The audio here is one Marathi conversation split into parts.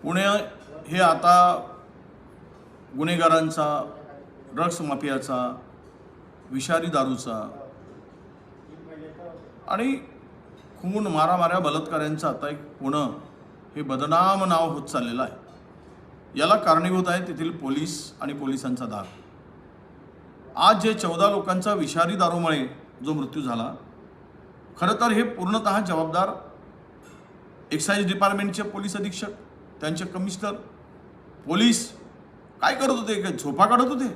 पुणे हे आता गुन्हेगारांचा, ड्रग्स माफियाचा, विषारी दारूचा आणि खून मारामाऱ्या बलात्कारांचं आता एक पुणे हे बदनाम नाव होत चाललेलं आहे। याला कारणीभूत आहे तेथील पोलीस आणि पोलिसांचा धाक। आज जे 14 लोकांचा विषारी दारूमुळे जो मृत्यू झाला, खरं तर हे पूर्णतः जबाबदार एक्साइज डिपार्टमेंटचे पोलीस अधीक्षक, त्यांचे कमिशनर, पोलीस काय करत होते? काय झोपा काढत होते?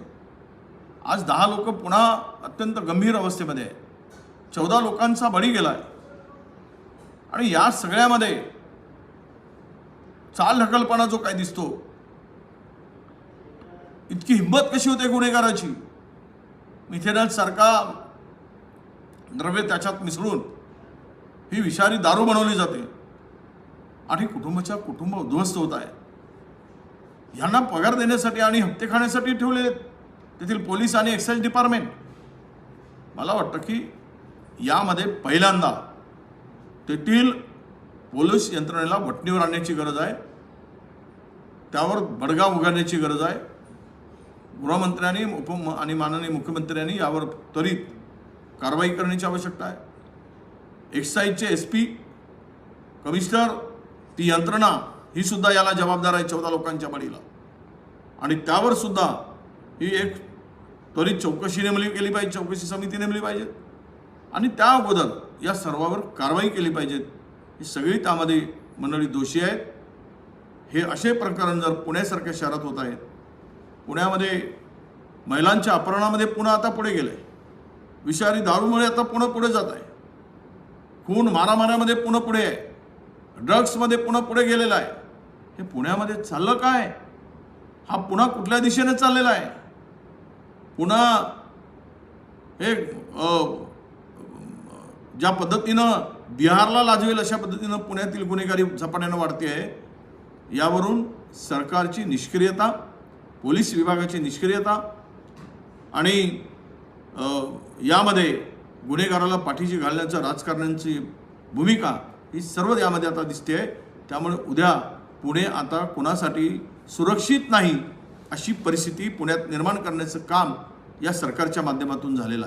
आज 10 लोक पुन्हा अत्यंत गंभीर अवस्थेमध्ये आहे। 14 लोकांचा बळी गेला आहे आणि या सगळ्यामध्ये चालढकलपणा जो काय दिसतो, इतकी हिंमत कशी होते गुन्हेगाराची? मिथेनॉल सारखा द्रव्य त्याच्यात मिसळून ही विषारी दारू बनवली जाते आणि कुटुंब उद्ध्वस्त होत आहे। यांना पगार देण्यासाठी आणि हप्ते खाण्यासाठी ठेवले तेथील पोलीस आणि एक्साइज डिपार्टमेंट। मला वाटतं की यामध्ये पहिल्यांदा तेथील पोलीस यंत्रणेला वठणीवर आणण्याची गरज आहे, त्यावर बडगा उगारण्याची गरज आहे। गृहमंत्र्यांनी आणि माननीय मुख्यमंत्र्यांनी यावर त्वरित कारवाई करण्याची आवश्यकता आहे। एक्साइजचे एसपी, कमिशनर, ती यंत्रणा ही सुद्धा याला जबाबदार आहे 14 लोकांच्या बळीला, आणि त्यावर सुद्धा ही एक त्वरित चौकशी नेमली गेली पाहिजे, चौकशी समिती नेमली पाहिजे आणि त्या अगोदर या सर्वावर कारवाई केली पाहिजे। ही सगळी त्यामध्ये मंडळी दोषी आहेत। हे असे प्रकरण जर पुण्यासारख्या शहरात होत आहेत, पुण्यामध्ये महिलांच्या अपहरणामध्ये पुणे आता पुढे गेलं आहे, विषारी दारूमुळे आता पुढे जात आहे, खून मारामाऱ्यामध्ये पुढे आहे, ड्रग्समध्ये पुढे गेलेला आहे। हे पुण्यामध्ये चाललं काय? हा पुन्हा कुठल्या दिशेने चाललेला आहे? पुन्हा हे ज्या पद्धतीनं बिहारला लाजवेल अशा पद्धतीनं पुण्यातील गुन्हेगारी झपाट्यानं वाढते आहे। यावरून सरकारची निष्क्रियता, पोलीस विभागाची निष्क्रियता आणि यामध्ये गुन्हेगाराला पाठीशी घालण्याचं राजकारण्यांची भूमिका ही सर्व यामध्ये आता दिसते आहे। त्यामुळे उद्या पुणे आता कुणासाठी सुरक्षित नाही अशी परिस्थिती पुण्यात निर्माण करण्याचं काम या सरकारच्या माध्यमातून झालेलं आहे।